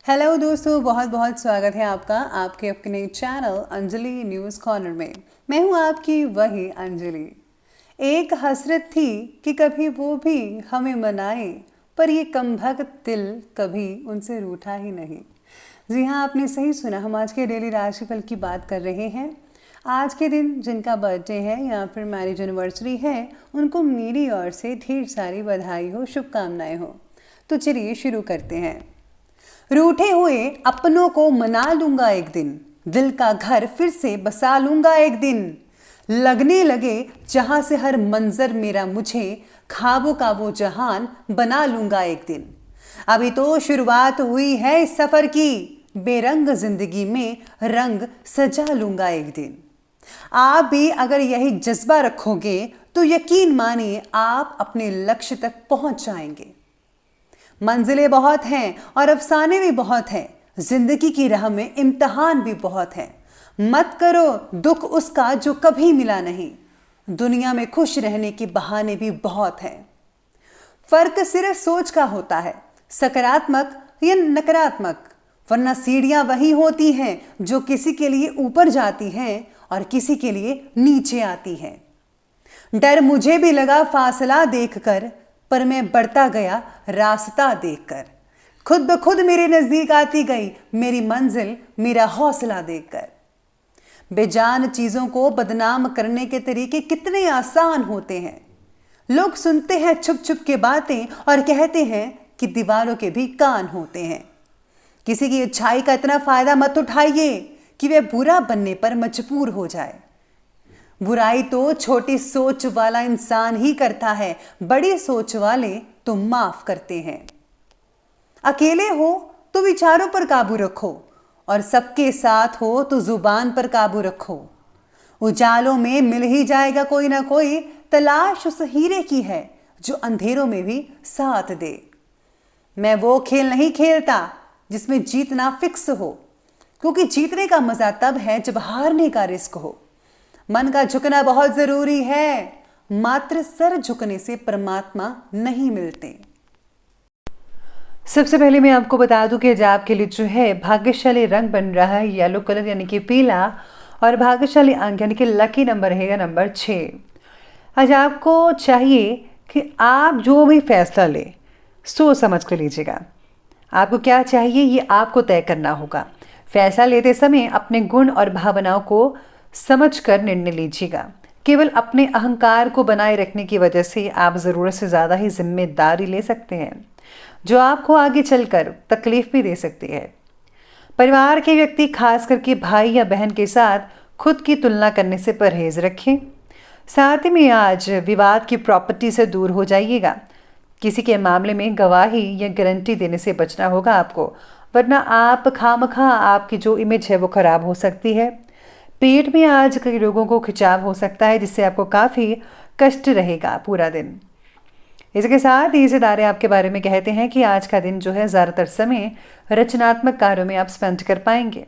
Hello दोस्तों, बहुत बहुत स्वागत है आपका आपके अपने चैनल अंजलि न्यूज़ कॉर्नर में। मैं हूं आपकी वही अंजलि। एक हसरत थी कि कभी वो भी हमें मनाए, पर ये कमबख्त दिल कभी उनसे रूठा ही नहीं। जी हाँ, आपने सही सुना। हम आज के डेली राशिफल की बात कर रहे हैं। आज के दिन जिनका बर्थडे है या फिर मैरिज एनिवर्सरी है, उनको मेरी ओर से ढेर सारी बधाई हो, शुभकामनाएं हो। तो चलिए शुरू करते हैं। रूठे हुए अपनों को मना लूंगा एक दिन, दिल का घर फिर से बसा लूंगा एक दिन। लगने लगे जहां से हर मंजर मेरा मुझे, ख्वाबों का वो जहान बना लूंगा एक दिन। अभी तो शुरुआत हुई है इस सफर की, बेरंग जिंदगी में रंग सजा लूंगा एक दिन। आप भी अगर यही जज्बा रखोगे तो यकीन मानिए आप अपने लक्ष्य तक पहुंच जाएंगे। मंजिलें बहुत हैं और अफसाने भी बहुत हैं, जिंदगी की राह में इम्तिहान भी बहुत हैं। मत करो दुख उसका जो कभी मिला नहीं, दुनिया में खुश रहने के बहाने भी बहुत हैं। फर्क सिर्फ सोच का होता है, सकारात्मक या नकारात्मक, वरना सीढ़ियां वही होती हैं जो किसी के लिए ऊपर जाती हैं और किसी के लिए नीचे आती हैं। डर मुझे भी लगा फासला देखकर, पर मैं बढ़ता गया रास्ता देखकर। खुद ब खुद मेरे नजदीक आती गई मेरी मंजिल, मेरा हौसला देखकर। बेजान चीजों को बदनाम करने के तरीके कितने आसान होते हैं। लोग सुनते हैं छुप छुप के बातें और कहते हैं कि दीवारों के भी कान होते हैं। किसी की अच्छाई का इतना फायदा मत उठाइए कि वह बुरा बनने पर मजबूर हो जाए। बुराई तो छोटी सोच वाला इंसान ही करता है, बड़ी सोच वाले तो माफ करते हैं। अकेले हो तो विचारों पर काबू रखो, और सबके साथ हो तो जुबान पर काबू रखो। उजालों में मिल ही जाएगा कोई ना कोई, तलाश उस हीरे की है जो अंधेरों में भी साथ दे। मैं वो खेल नहीं खेलता जिसमें जीतना फिक्स हो, क्योंकि जीतने का मजा तब है जब हारने का रिस्क हो। मन का झुकना बहुत जरूरी है, मात्र सर झुकने से परमात्मा नहीं मिलते। सबसे पहले मैं आपको बता दूं कि आज आपके लिए जो है भाग्यशाली रंग बन रहा है येलो कलर यानी कि पीला, और भाग्यशाली अंक यानी कि लकी नंबर रहेगा नंबर 6। आज आपको चाहिए कि आप जो भी फैसला ले सोच समझ कर लीजिएगा। आपको क्या चाहिए ये आपको तय करना होगा। फैसला लेते समय अपने गुण और भावनाओं को समझकर निर्णय लीजिएगा। केवल अपने अहंकार को बनाए रखने की वजह से आप ज़रूरत से ज़्यादा ही जिम्मेदारी ले सकते हैं, जो आपको आगे चलकर तकलीफ भी दे सकती है। परिवार के व्यक्ति, खास करके भाई या बहन के साथ खुद की तुलना करने से परहेज रखें। साथ ही में आज विवाद की प्रॉपर्टी से दूर हो जाइएगा। किसी के मामले में गवाही या गारंटी देने से बचना होगा आपको, वरना आप खामखा आपकी जो इमेज है वो खराब हो सकती है। पेट में आज कई लोगों को खिंचाव हो सकता है, जिससे आपको काफ़ी कष्ट रहेगा पूरा दिन। इसके साथ ही सितारे आपके बारे में कहते हैं कि आज का दिन जो है ज़्यादातर समय रचनात्मक कार्यों में आप स्पेंड कर पाएंगे।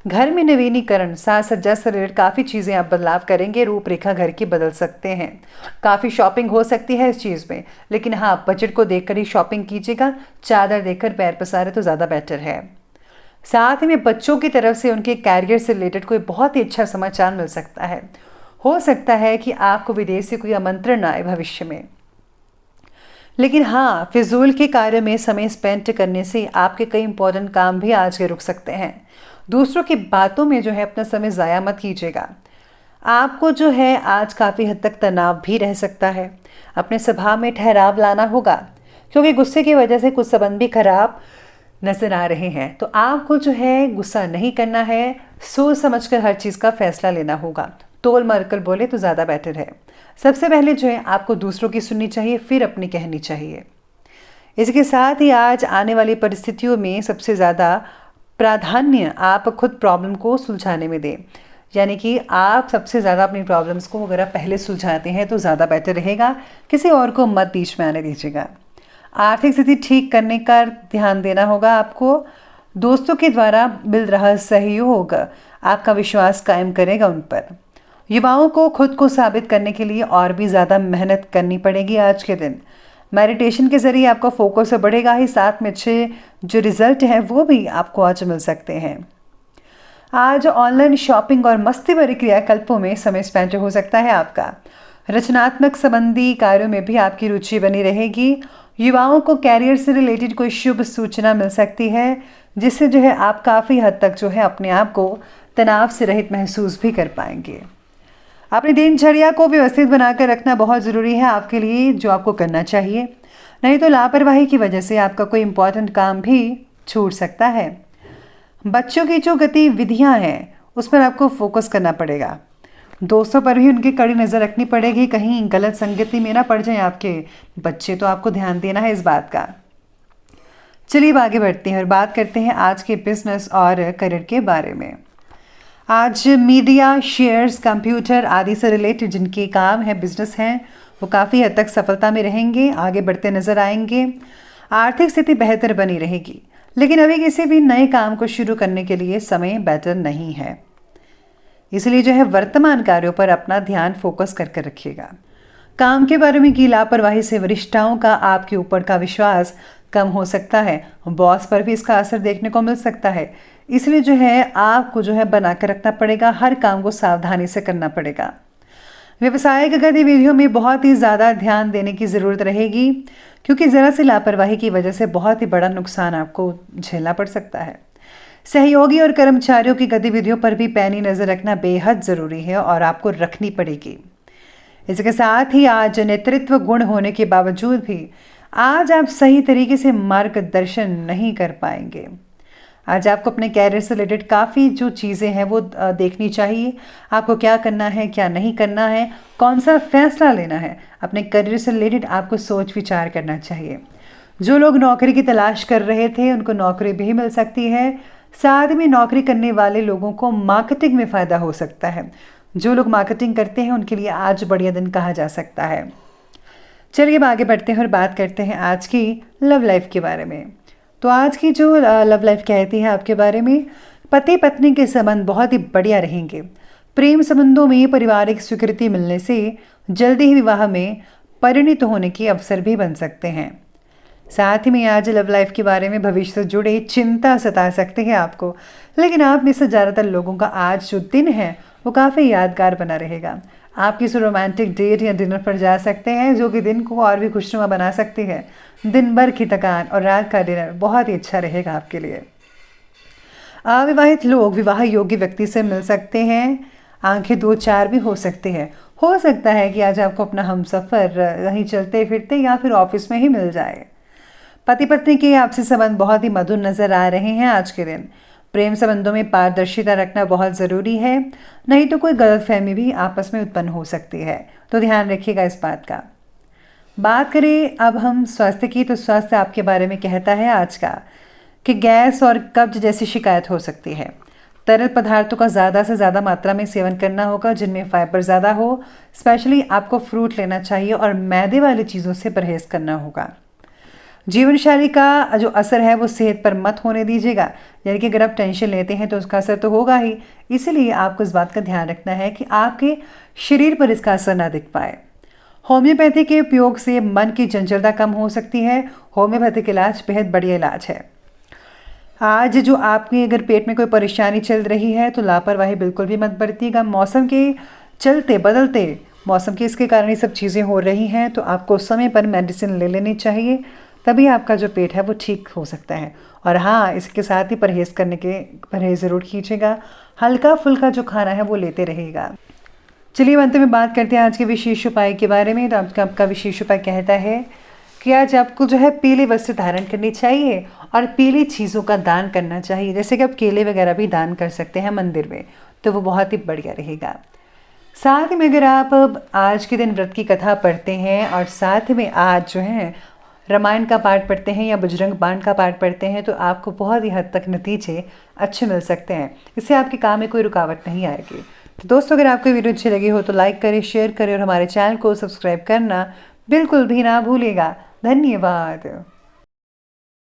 घर में नवीनीकरण, साज सज्जा से रिलेटेड काफ़ी चीज़ें आप बदलाव करेंगे। रूपरेखा घर की बदल सकते हैं। काफ़ी शॉपिंग हो सकती है इस चीज़ में, लेकिन हाँ, बजट को देखकर ही शॉपिंग कीजिएगा। चादर देखकर पैर पसारे तो ज़्यादा बेटर है। साथ ही में बच्चों की तरफ से उनके कैरियर से रिलेटेड कोई बहुत ही अच्छा समाचार मिल सकता है। हो सकता है कि आपको विदेश से कोई आमंत्रण आए भविष्य में। लेकिन हाँ, फिजूल के कार्य में समय स्पेंड करने से आपके कई इंपॉर्टेंट काम भी आज के रुक सकते हैं। दूसरों की बातों में जो है अपना समय ज़ाया मत कीजिएगा। आपको जो है आज काफ़ी हद तक तनाव भी रह सकता है। अपने स्वभाव में ठहराव लाना होगा, क्योंकि गुस्से की वजह से कुछ संबंध भी खराब नजर आ रहे हैं। तो आपको जो है गुस्सा नहीं करना है, सोच समझकर हर चीज़ का फैसला लेना होगा। तोल मर कर बोले तो ज़्यादा बेटर है। सबसे पहले जो है आपको दूसरों की सुननी चाहिए, फिर अपनी कहनी चाहिए। इसके साथ ही आज आने वाली परिस्थितियों में सबसे ज़्यादा प्राधान्य आप खुद प्रॉब्लम को सुलझाने में दें। यानी कि आप सबसे ज़्यादा अपनी प्रॉब्लम्स को अगर आप पहले सुलझाते हैं तो ज़्यादा बेटर रहेगा। किसी और को मत बीच में आने दीजिएगा। आर्थिक स्थिति ठीक करने का ध्यान देना होगा आपको। दोस्तों के द्वारा मिल रहा सहयोग आपका विश्वास कायम करेगा उन पर। युवाओं को खुद को साबित करने के लिए और भी ज़्यादा मेहनत करनी पड़ेगी आज के दिन। मेडिटेशन के ज़रिए आपका फोकस तो बढ़ेगा ही, साथ में अच्छे जो रिजल्ट हैं वो भी आपको आज मिल सकते हैं। आज ऑनलाइन शॉपिंग और मस्ती भरी क्रियाकल्पों में समय स्पेंड हो सकता है आपका। रचनात्मक संबंधी कार्यों में भी आपकी रुचि बनी रहेगी। युवाओं को कैरियर से रिलेटेड कोई शुभ सूचना मिल सकती है, जिससे जो है आप काफ़ी हद तक जो है अपने आप को तनाव से रहित महसूस भी कर पाएंगे। अपनी दिनचर्या को व्यवस्थित बनाकर रखना बहुत ज़रूरी है आपके लिए, जो आपको करना चाहिए, नहीं तो लापरवाही की वजह से आपका कोई इम्पोर्टेंट काम भी छूट सकता है। बच्चों की जो गतिविधियां हैं उस पर आपको फोकस करना पड़ेगा। दोस्तों पर भी उनकी कड़ी नज़र रखनी पड़ेगी, कहीं गलत संगति में ना पड़ जाएं आपके बच्चे, तो आपको ध्यान देना है इस बात का। चलिए अब आगे बढ़ते हैं और बात करते हैं आज के बिजनेस और करियर के बारे में। आज मीडिया, शेयर्स, कंप्यूटर आदि से रिलेटेड जिनके काम है, बिजनेस हैं, वो काफ़ी हद तक सफलता में रहेंगे, आगे बढ़ते नजर आएंगे। आर्थिक स्थिति बेहतर बनी रहेगी, लेकिन अभी किसी भी नए काम को शुरू करने के लिए समय बेटर नहीं है, इसलिए जो है वर्तमान कार्यों पर अपना ध्यान फोकस करके रखिएगा। काम के बारे में की लापरवाही से वरिष्ठों का आपके ऊपर का विश्वास कम हो सकता है, बॉस पर भी इसका असर देखने को मिल सकता है, इसलिए जो है आपको जो है बना कर रखना पड़ेगा, हर काम को सावधानी से करना पड़ेगा। व्यवसायिक गतिविधियों में बहुत ही ज़्यादा ध्यान देने की ज़रूरत रहेगी, क्योंकि ज़रा सी लापरवाही की वजह से बहुत ही बड़ा नुकसान आपको झेलना पड़ सकता है। सहयोगी और कर्मचारियों की गतिविधियों पर भी पैनी नज़र रखना बेहद ज़रूरी है और आपको रखनी पड़ेगी। इसके साथ ही आज नेतृत्व गुण होने के बावजूद भी आज आप सही तरीके से मार्गदर्शन नहीं कर पाएंगे। आज आपको अपने कैरियर से रिलेटेड काफ़ी जो चीज़ें हैं वो देखनी चाहिए, आपको क्या करना है, क्या नहीं करना है, कौन सा फैसला लेना है। अपने करियर से रिलेटेड आपको सोच विचार करना चाहिए। जो लोग नौकरी की तलाश कर रहे थे उनको नौकरी भी मिल सकती है, साथ में नौकरी करने वाले लोगों को मार्केटिंग में फ़ायदा हो सकता है। जो लोग मार्केटिंग करते हैं उनके लिए आज बढ़िया दिन कहा जा सकता है। चलिए अब आगे बढ़ते हैं और बात करते हैं आज की लव लाइफ के बारे में। तो आज की जो लव लाइफ कहती है आपके बारे में, पति पत्नी के संबंध बहुत ही बढ़िया रहेंगे। प्रेम संबंधों में पारिवारिक स्वीकृति मिलने से जल्दी ही विवाह में परिणत होने के अवसर भी बन सकते हैं। साथ ही में आज लव लाइफ के बारे में भविष्य से जुड़े चिंता सता सकते हैं आपको, लेकिन आप में से ज़्यादातर लोगों का आज जो दिन है वो काफ़ी यादगार बना रहेगा। आप किसी रोमांटिक डेट या डिनर पर जा सकते हैं, जो कि दिन को और भी खुशनुमा बना सकती है। दिन भर की थकान और रात का डिनर बहुत ही अच्छा रहेगा आपके लिए। अविवाहित लोग विवाह योग्य व्यक्ति से मिल सकते हैं, आंखें दो चार भी हो सकते हैं। हो सकता है कि आज आपको अपना हमसफ़र कहीं चलते फिरते या फिर ऑफिस में ही मिल जाए। पति पत्नी के आपसी संबंध बहुत ही मधुर नजर आ रहे हैं आज के दिन। प्रेम संबंधों में पारदर्शिता रखना बहुत ज़रूरी है, नहीं तो कोई गलतफहमी भी आपस में उत्पन्न हो सकती है, तो ध्यान रखिएगा इस बात का। बात करें अब हम स्वास्थ्य की, तो स्वास्थ्य आपके बारे में कहता है आज का कि गैस और कब्ज जैसी शिकायत हो सकती है। तरल पदार्थों का ज़्यादा से ज़्यादा मात्रा में सेवन करना होगा, जिनमें फाइबर ज़्यादा हो। स्पेशली आपको फ्रूट लेना चाहिए और मैदे वाली चीज़ों से परहेज़ करना होगा। जीवन शैली का जो असर है वो सेहत पर मत होने दीजिएगा, यानी कि अगर आप टेंशन लेते हैं तो उसका असर तो होगा ही, इसीलिए आपको इस बात का ध्यान रखना है कि आपके शरीर पर इसका असर ना दिख पाए। होम्योपैथी के उपयोग से मन की चंचलता कम हो सकती है। होम्योपैथिक इलाज बेहद बढ़िया इलाज है। आज जो आपके अगर पेट में कोई परेशानी चल रही है तो लापरवाही बिल्कुल भी मत बरतिएगा। मौसम के चलते बदलते मौसम के इसके कारण ये सब चीज़ें हो रही हैं, तो आपको समय पर मेडिसिन ले लेनी चाहिए, तभी आपका जो पेट है वो ठीक हो सकता है। और हाँ, इसके साथ ही परहेज़ ज़रूर कीजिएगा। हल्का फुल्का जो खाना है वो लेते रहेगा। चलिए अंत में बात करते हैं आज के विशेष उपाय के बारे में। तो आपका विशेष उपाय कहता है कि आज आपको जो है पीले वस्त्र धारण करनी चाहिए और पीली चीज़ों का दान करना चाहिए, जैसे कि आप केले वगैरह भी दान कर सकते हैं मंदिर में, तो वो बहुत ही बढ़िया रहेगा। साथ में अगर आप आज के दिन व्रत की कथा पढ़ते हैं और साथ में आज जो है रामायण का पाठ पढ़ते हैं या बजरंग बाण का पाठ पढ़ते हैं, तो आपको बहुत ही हद तक नतीजे अच्छे मिल सकते हैं। इससे आपके काम में कोई रुकावट नहीं आएगी। तो दोस्तों, अगर आपको वीडियो अच्छी लगी हो तो लाइक करें, शेयर करें और हमारे चैनल को सब्सक्राइब करना बिल्कुल भी ना भूलिएगा। धन्यवाद।